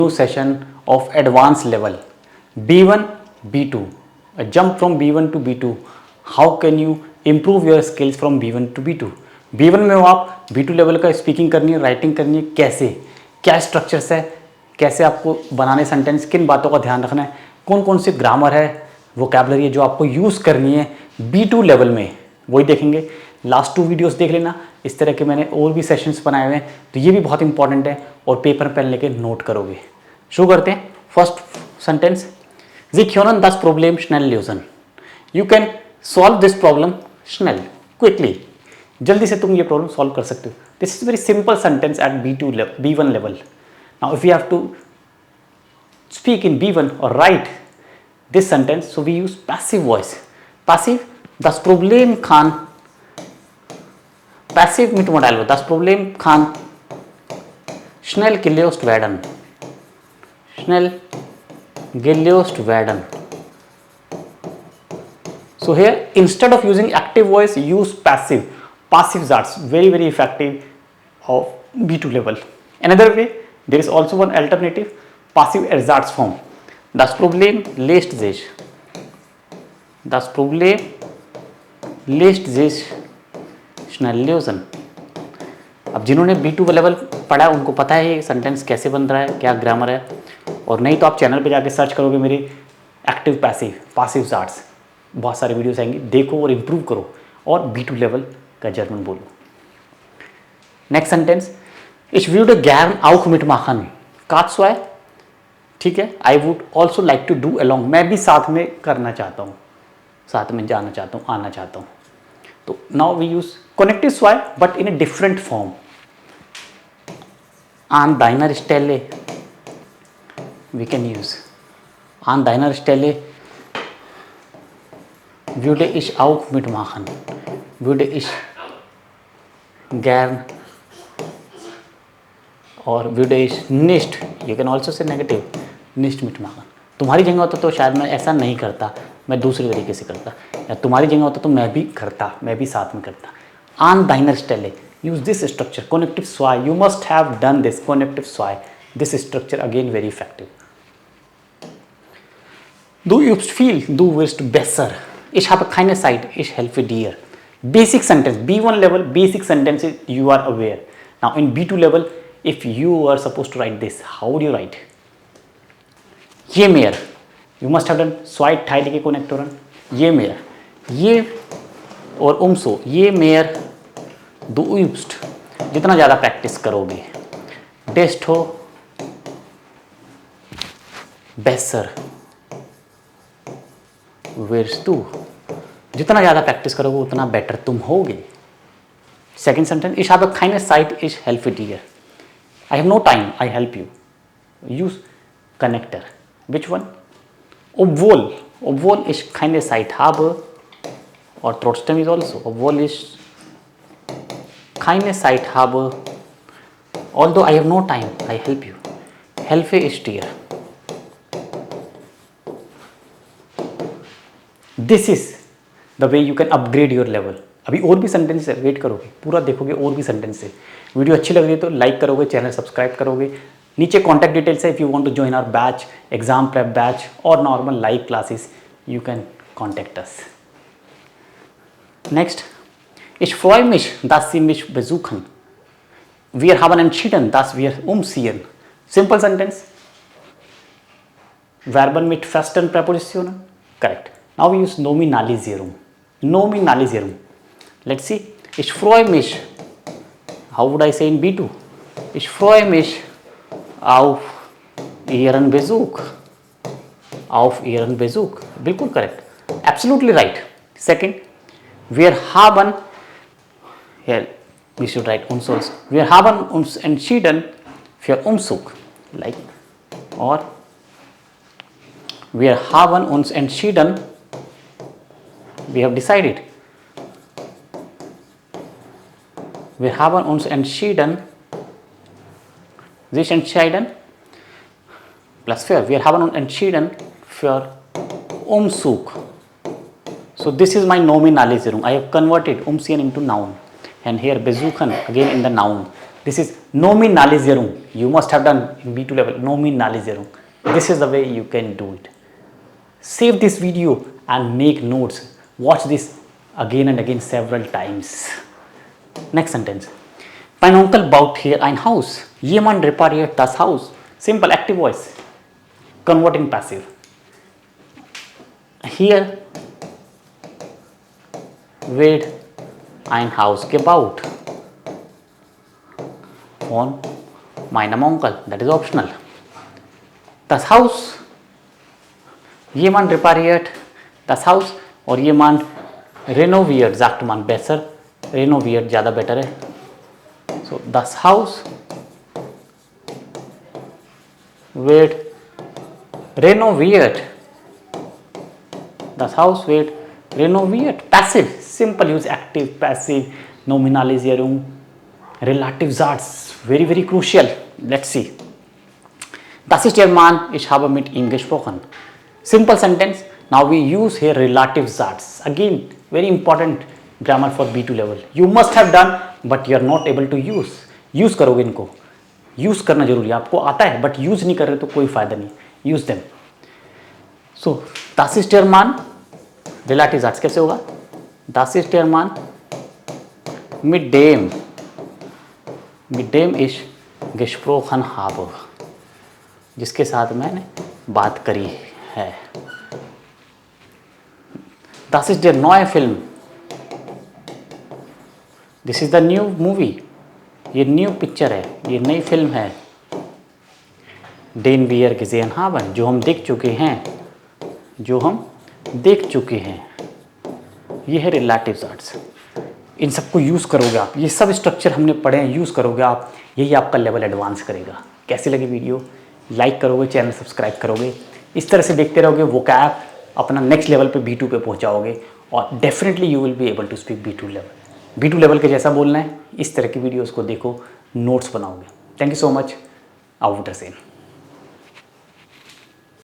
New session of advanced level B1 B2, a jump from B1 to B2. How can you improve your skills from B1 to B2? B1 में हो आप, B2 level का speaking करनी है, writing करनी है, कैसे, क्या स्ट्रक्चर्स है, कैसे आपको बनाने सेंटेंस, किन बातों का ध्यान रखना है, कौन कौन सी ग्रामर है, वोकैबुलरी है जो आपको यूज़ करनी है B2 लेवल में, वही देखेंगे। लास्ट 2 वीडियोस देख लेना, इस तरह के मैंने और भी सेशंस बनाए हुए हैं, तो ये भी बहुत इंपॉर्टेंट है और पेपर पेन लेके नोट करोगे। शुरू करते हैं। First sentence, Sie können das Problem schnell lösen. You can solve this problem schnell, quickly. जल्दी से तुम ये प्रॉब्लम सॉल्व कर सकते हो। This is very simple sentence at B1 level. Now if we have to speak in B1 or write this sentence, so we use passive voice. Passive, das Problem kann, passive mit modal, das Problem kann schnell gelöst werden. Schnell gelöst werden. So here, instead of using active voice, use passive. Passive Satz, very effective of B2 level. Another way, there is also one alternative, passive Ersatzform. Das Problem lässt sich. Das Problem lässt sich schnell lösen. अब जिन्होंने B2 level पढ़ा है उनको पता है ये sentence कैसे बन रहा है, क्या ग्रामर है, और नहीं तो आप चैनल पे जाके सर्च करोगे मेरी एक्टिव पासिव सार्ट्स, बहुत सारे वीडियोस आएंगे, देखो और इम्प्रूव करो और B2 लेवल का जर्मन बोलो। Next sentence, Ich würde gern auch mitmachen. Katzwei, ठीक है, I would also like to do along, मैं भी साथ में करना चाहता हूँ, साथ में जाना चाहता हूँ, आना चाहता हूँ। तो now we use connective zwei but in a different form. An deiner Stelle, we can use an deiner Stelle würde ich auch mitmachen, würde ich gern, और würde ich nicht, you can also say negative, nicht mitmachen. तुम्हारी जगह होता तो शायद मैं ऐसा नहीं करता, मैं दूसरे तरीके से करता, या तुम्हारी जगह होता तो मैं भी करता, मैं भी साथ में करता। An deiner Stelle, use this structure, connective zwei, you must have done this, connective zwei, this structure again very effective. Du übst viel, du wirst besser. Ich habe keine Zeit, ich helfe dir. Basic sentence, B1 level, basic sentences you are aware. Now in B2 level, if you are supposed to write this, how would you write? Je mehr, you must have done zwei teilige Konnektoren. Je mehr, je और umso, je mehr du übst, जितना ज़्यादा practice करोगे, desto besser wirst du, जितना ज़्यादा practice करोगे उतना better तुम होगे। Second sentence, ich habe keine Zeit, ich helfe dir. I have no time, I help you. Use connector. Which one? Obwohl ich keine Zeit habe, or trotzdem is also, obwohl ich keine Zeit habe, although I have no time, I help you. Helfe ich dir. This is the way you can upgrade your level. अभी और भी sentence है, wait करोगे, पूरा देखोगे और भी sentence है। वीडियो अच्छी लग रही है तो लाइक करोगे, चैनल सब्सक्राइब करोगे, नीचे कॉन्टैक्ट डिटेल्स है, if you want to join our batch, exam prep batch और normal live classes, you can contact us. Next, ich freue mich, dass Sie mich besuchen. Wir haben entschieden, dass wir umziehen. Simple sentence. Verben mit festen Präpositionen. Correct. Now we use Nominalisierung. Nominalisierung. Let's see. Ich freue mich. How would I say in B2? Ich freue mich auf Ihren Besuch. Auf Ihren Besuch. बिल्कुल correct. Absolutely right. Second, wir haben, here we should write uns also. Wir haben uns entschieden für Umzug. Like, or wir haben uns entschieden, we have decided. Wir haben uns entschieden, sich entscheiden, plus für, wir haben uns entschieden für Umzug. So this is my Nominalisierung. I have converted umziehen into noun, and here besuchen again in the noun. This is Nominalisierung. You must have done in B2 level Nominalisierung. This is the way you can do it. Save this video and make notes. Watch this again and again several times. Next sentence. Mein Onkel baut hier ein Haus. Jemand repariert das Haus. Simple active voice. Convert in passive. Hier wird ein Haus gebaut. Von meinem Onkel. That is optional. Das Haus. Jemand repariert das Haus और jemand renoviert, sagt man besser. Renoviert ज़्यादा better है. So das Haus wird renoviert. Das Haus wird renoviert. Passive. Simple use active, passive, Nominalisierung, relative Satz. Very, very crucial. Let's see. Das ist der Mann, ich habe mit ihm gesprochen. Simple sentence. Now we use here relative Satz. Again, very important grammar for B2 level. You must have done, but you are not able to use. Use करोगे इनको. Use करना जरूरी है. आपको आता है, but use नहीं कर रहे तो कोई फायदा नहीं. Use them. So, das ist der Mann. Relative Satz कैसे होगा? Das ist der Mann, mit dem ich gesprochen habe. जिसके साथ मैंने बात करी है. Das ist der neue Film. This is the new movie. ये न्यू पिक्चर है, ये नई फिल्म है. Den wir gesehen haben, जो हम देख चुके हैं. जो हम देख चुके हैं. ये है रिलेटिव साट्स. इन सबको यूज़ करोगे आप. ये सब स्ट्रक्चर हमने पढ़े हैं, यूज़ करोगे आप. यही आपका लेवल एडवांस करेगा. कैसी लगी वीडियो? लाइक करोगे, चैनल सब्सक्राइब करोगे. इस तरह से देखते रहोगे, वोकैब अपना नेक्स्ट लेवल पे B2 पे पहुंचाओगे और definitely you will be able to speak B2 level. B2 level के जैसा बोलना है. इस तरह की वीडियोस को देखो, नोट्स बनाओगे. Thank you so much. auf Wiedersehen.